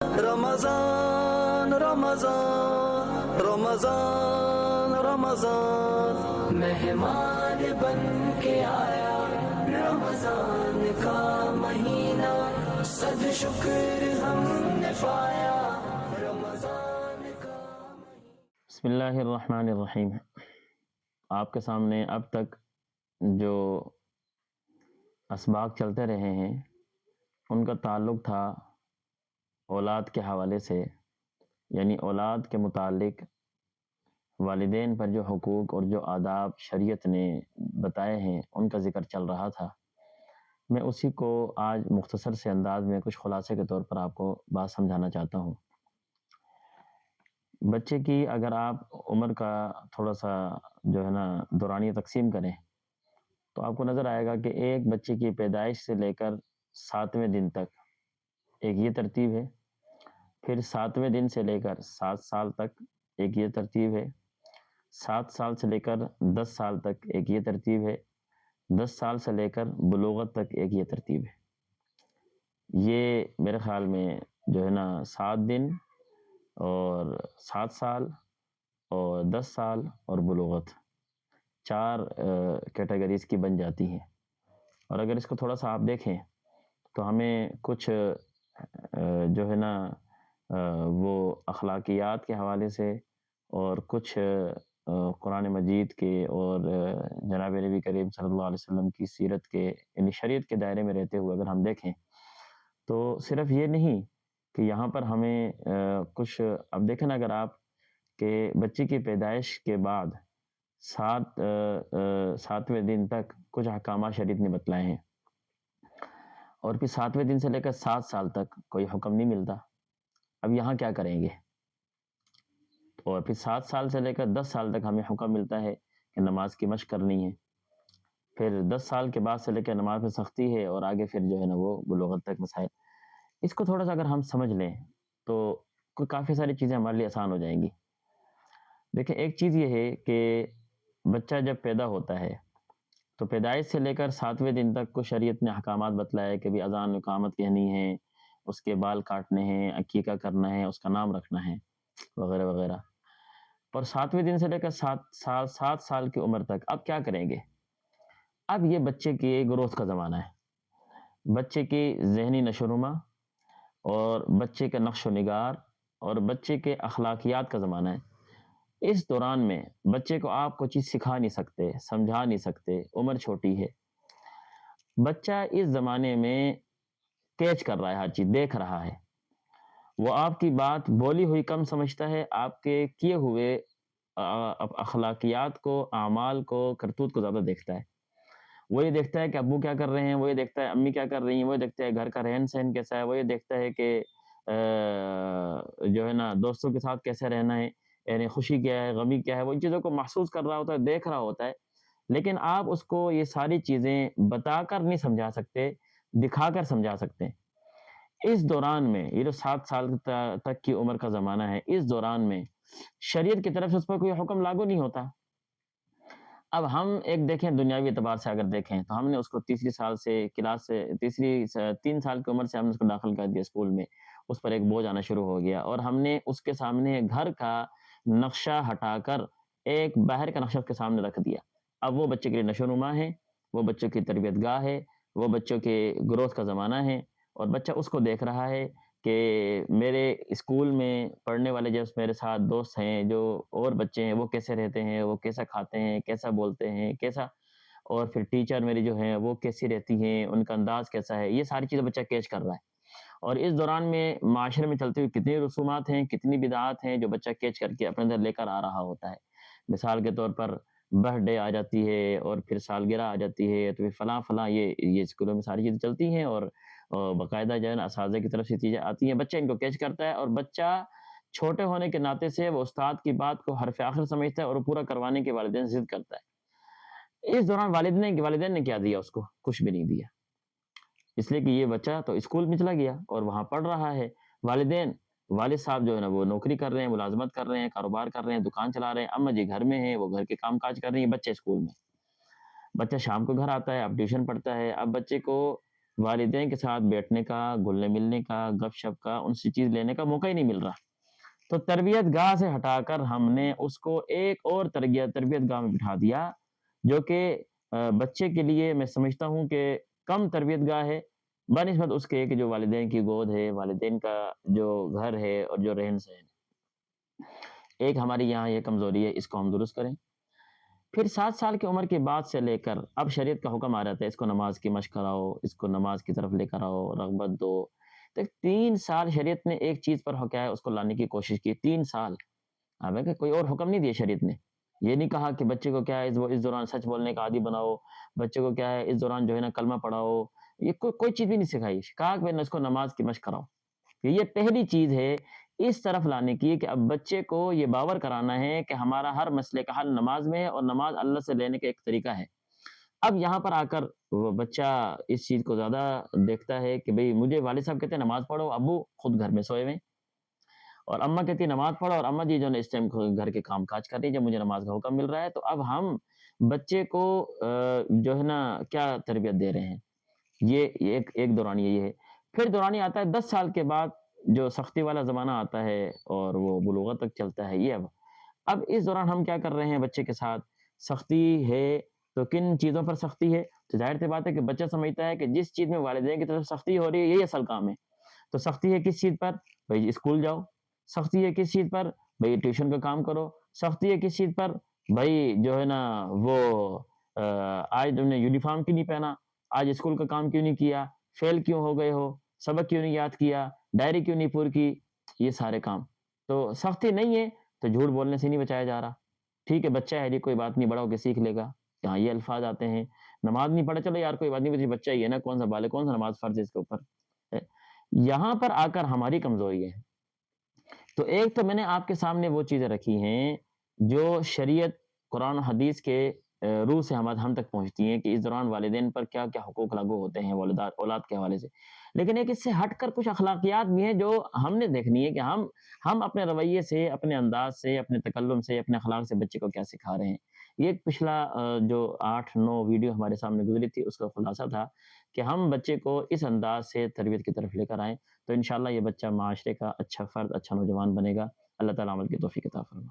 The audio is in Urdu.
رمضان رمضان رمضان رمضان مہمان بن کے آیا رمضان کا مہینہ، صد شکر ہم نے پایا رمضان کا مہینہ۔ بسم اللہ الرحمن الرحیم۔ آپ کے سامنے اب تک جو اسباق چلتے رہے ہیں ان کا تعلق تھا اولاد کے حوالے سے، یعنی اولاد کے متعلق والدین پر جو حقوق اور جو آداب شریعت نے بتائے ہیں ان کا ذکر چل رہا تھا۔ میں اسی کو آج مختصر سے انداز میں کچھ خلاصے کے طور پر آپ کو بات سمجھانا چاہتا ہوں۔ بچے کی اگر آپ عمر کا تھوڑا سا جو ہے نا دورانیہ تقسیم کریں تو آپ کو نظر آئے گا کہ ایک بچے کی پیدائش سے لے کر 7ویں دن تک ایک یہ ترتیب ہے، پھر 7ویں دن سے لے کر 7 سال تک ایک یہ ترتیب ہے، 7 سال سے لے کر 10 سال تک ایک یہ ترتیب ہے، 10 سال سے لے کر بلوغت تک ایک یہ ترتیب ہے۔ یہ میرے خیال میں جو ہے نا 7 دن اور 7 سال اور 10 سال اور بلوغت 4 کیٹیگریز کی بن جاتی ہیں۔ اور اگر اس کو تھوڑا سا آپ دیکھیں تو ہمیں کچھ جو ہے نا وہ اخلاقیات کے حوالے سے اور کچھ قرآن مجید کے اور جناب نبی کریم صلی اللہ علیہ وسلم کی سیرت کے یعنی شریعت کے دائرے میں رہتے ہوئے اگر ہم دیکھیں تو صرف یہ نہیں کہ یہاں پر ہمیں کچھ اب دیکھیں نا اگر آپ کہ بچے کی پیدائش کے بعد 7ویں دن تک کچھ احکامات شریعت نے بتلائے ہیں، اور پھر 7ویں دن سے لے کر 7 سال تک کوئی حکم نہیں ملتا۔ اب یہاں کیا کریں گے؟ اور پھر 7 سال سے لے کر 10 سال تک ہمیں حکم ملتا ہے کہ نماز کی مشق کرنی ہے، پھر 10 سال کے بعد سے لے کر نماز میں سختی ہے، اور آگے پھر جو ہے نا وہ بلوغت تک مسائل۔ اس کو تھوڑا سا اگر ہم سمجھ لیں تو کافی ساری چیزیں ہمارے لیے آسان ہو جائیں گی۔ دیکھیں ایک چیز یہ ہے کہ بچہ جب پیدا ہوتا ہے تو پیدائش سے لے کر 7ویں دن تک کچھ شریعت نے احکامات بتلائے کہ بھی اذان اقامت کہنی ہے، اس کے بال کاٹنے ہیں، عقیقہ کرنا ہے، اس کا نام رکھنا ہے وغیرہ وغیرہ۔ اور 7ویں دن سے لے کر 7 سال کی عمر تک اب کیا کریں گے؟ اب یہ بچے کی گروتھ کا زمانہ ہے، بچے کی ذہنی نشو و نما اور بچے کا نقش و نگار اور بچے کے اخلاقیات کا زمانہ ہے۔ اس دوران میں بچے کو آپ کو چیز سکھا نہیں سکتے، سمجھا نہیں سکتے، عمر چھوٹی ہے۔ بچہ اس زمانے میں کیچ کر رہا ہے، ہر چیز دیکھ رہا ہے، وہ آپ کی بات بولی ہوئی کم سمجھتا ہے، آپ کے کیے ہوئے اخلاقیات کو، اعمال کو، کرتوت کو زیادہ دیکھتا ہے۔ وہ یہ دیکھتا ہے کہ ابو کیا کر رہے ہیں، وہ یہ دیکھتا ہے امی کیا کر رہی ہیں، وہ یہ دیکھتا ہے گھر کا رہن سہن کیسا ہے، وہ یہ دیکھتا ہے کہ جو ہے نا دوستوں کے ساتھ کیسے رہنا ہے، یعنی خوشی کیا ہے، غمی کیا ہے، وہ ان چیزوں کو محسوس کر رہا ہوتا ہے، دیکھ رہا ہوتا ہے۔ لیکن آپ اس کو یہ ساری چیزیں بتا کر نہیں سمجھا سکتے، دکھا کر سمجھا سکتے ہیں۔ اس دوران میں یہ جو 7 سال تک کی عمر کا زمانہ ہے، اس دوران میں شریعت کی طرف سے اس پر کوئی حکم لاگو نہیں ہوتا۔ اب ہم ایک دیکھیں دنیاوی اعتبار سے اگر دیکھیں تو ہم نے اس کو تیسری سال سے کلاس سے 3 سال کی عمر سے ہم نے اس کو داخل کر دیا اسکول میں، اس پر ایک بوجھ آنا شروع ہو گیا، اور ہم نے اس کے سامنے گھر کا نقشہ ہٹا کر ایک باہر کا نقشہ اس کے سامنے رکھ دیا۔ اب وہ بچے کے لیے نشو و نما ہے، وہ بچوں کی تربیت گاہ ہے، وہ بچوں کے گروتھ کا زمانہ ہے، اور بچہ اس کو دیکھ رہا ہے کہ میرے اسکول میں پڑھنے والے جو میرے ساتھ دوست ہیں، جو اور بچے ہیں، وہ کیسے رہتے ہیں، وہ کیسا کھاتے ہیں، کیسا بولتے ہیں، کیسا، اور پھر ٹیچر میری جو ہیں وہ کیسی رہتی ہیں، ان کا انداز کیسا ہے، یہ ساری چیزیں بچہ کیچ کر رہا ہے۔ اور اس دوران میں معاشرے میں چلتی ہوئی کتنی رسومات ہیں، کتنی بدعات ہیں جو بچہ کیچ کر کے اپنے اندر لے کر آ رہا ہوتا ہے۔ مثال کے طور پر برتھ ڈے آ جاتی ہے، اور پھر سالگرہ آ جاتی ہے، تو پھر فلاں فلاں یہ اسکولوں میں ساری چیزیں چلتی ہیں، اور باقاعدہ جو ہے نا اساتذہ کی طرف سے چیزیں آتی ہیں، بچہ ان کو کیچ کرتا ہے، اور بچہ چھوٹے ہونے کے ناطے سے وہ استاد کی بات کو حرف آخر سمجھتا ہے اور پورا کروانے کے والدین سے ضد کرتا ہے۔ اس دوران والدین نے کیا دیا اس کو؟ کچھ بھی نہیں دیا، اس لیے کہ یہ بچہ تو اسکول میں چلا گیا اور وہاں پڑھ رہا ہے۔ والد صاحب جو ہے نا وہ نوکری کر رہے ہیں، ملازمت کر رہے ہیں، کاروبار کر رہے ہیں، دکان چلا رہے ہیں، اما جی گھر میں ہیں، وہ گھر کے کام کاج کر رہی ہیں، بچے اسکول میں۔ بچہ شام کو گھر آتا ہے، اب ٹیوشن پڑھتا ہے، اب بچے کو والدین کے ساتھ بیٹھنے کا، گھلنے ملنے کا، گپ شپ کا، ان سے چیز لینے کا موقع ہی نہیں مل رہا۔ تو تربیت گاہ سے ہٹا کر ہم نے اس کو ایک اور تربیت گاہ میں بٹھا دیا، جو کہ بچے کے لیے میں سمجھتا ہوں کہ کم تربیت گاہ ہے، بنسبت اس کے کہ جو والدین کی گود ہے، والدین کا جو گھر ہے اور جو رہن سہن ہے۔ ایک ہماری یہاں یہ کمزوری ہے، اس کو ہم درست کریں۔ پھر 7 سال کی عمر کے بعد سے لے کر اب شریعت کا حکم آ رہتا ہے، اس کو نماز کی مشق کراؤ، اس کو نماز کی طرف لے کر آؤ، رغبت دو۔ تو 3 سال شریعت نے ایک چیز پر کیا ہے اس کو لانے کی کوشش کی، 3 سال۔ حالانکہ کوئی اور حکم نہیں دیا شریعت نے، یہ نہیں کہا کہ بچے کو کیا ہے اس دوران سچ بولنے کا عادی بناؤ، بچے کو کیا ہے اس دوران جو ہے نا کلمہ پڑھاؤ، یہ کوئی چیز بھی نہیں سکھائی، کہا کہ اس کو نماز کی مشق کراؤ۔ یہ پہلی چیز ہے اس طرف لانے کی کہ اب بچے کو یہ باور کرانا ہے کہ ہمارا ہر مسئلے کا حل نماز میں ہے اور نماز اللہ سے لینے کا ایک طریقہ ہے۔ اب یہاں پر آ کر وہ بچہ اس چیز کو زیادہ دیکھتا ہے کہ بھئی مجھے والد صاحب کہتے ہیں نماز پڑھو، ابو خود گھر میں سوئے ہوئے ہیں، اور اماں کہتی ہے نماز پڑھو، اور اماں جی جو ہے اس ٹائم گھر کے کام کاج کر رہی ہے جب مجھے نماز کا حکم مل رہا ہے۔ تو اب ہم بچے کو جو ہے نا کیا تربیت دے رہے ہیں، یہ ایک دورانی یہ ہے۔ پھر دورانی آتا ہے 10 سال کے بعد، جو سختی والا زمانہ آتا ہے اور وہ بلوغت تک چلتا ہے۔ یہ اب اس دوران ہم کیا کر رہے ہیں بچے کے ساتھ، سختی ہے تو کن چیزوں پر سختی ہے؟ تو ظاہر سی بات ہے کہ بچہ سمجھتا ہے کہ جس چیز میں والدین کی طرف سختی ہو رہی ہے یہی اصل کام ہے۔ تو سختی ہے کس چیز پر؟ بھائی اسکول جاؤ۔ سختی ہے کس چیز پر؟ بھائی ٹیوشن کا کام کرو۔ سختی ہے کس چیز پر؟ بھائی جو ہے نا وہ آج تم نے یونیفارم کیوں نہیں پہنا، آج اسکول کا کام کیوں نہیں کیا، فیل کیوں ہو گئے ہو، سبق کیوں نہیں یاد کیا، ڈائری کیوں نہیں پوری کی، یہ سارے کام۔ تو سختی نہیں ہے تو جھوٹ بولنے سے نہیں بچایا جا رہا۔ ٹھیک ہے بچہ ہے جی کوئی بات نہیں، بڑا ہو کے سیکھ لے گا، یہاں یہ الفاظ آتے ہیں۔ نماز نہیں پڑھا، چلو یار کوئی بات نہیں، بچہ ہی ہے نا، کون سا بالغ، کون سا نماز فرض ہے اس کے اوپر۔ یہاں پر آ کر ہماری کمزوری ہے۔ تو ایک تو میں نے آپ کے سامنے وہ چیزیں رکھی ہیں جو شریعت قرآن و حدیث کے روح سے ہم تک پہنچتی ہیں کہ اس دوران والدین پر کیا کیا حقوق لاگو ہوتے ہیں اولاد کے حوالے سے۔ لیکن ایک اس سے ہٹ کر کچھ اخلاقیات بھی ہیں جو ہم نے دیکھنی ہے کہ ہم اپنے رویے سے، اپنے انداز سے، اپنے تکلم سے، اپنے اخلاق سے بچے کو کیا سکھا رہے ہیں۔ یہ ایک پچھلا جو 8-9 ویڈیو ہمارے سامنے گزری تھی اس کا خلاصہ تھا کہ ہم بچے کو اس انداز سے تربیت کی طرف لے کر آئیں، تو انشاءاللہ یہ بچہ معاشرے کا اچھا فرد، اچھا نوجوان بنے گا۔ اللہ تعالیٰ عمل کی توفیق عطا فرمائے۔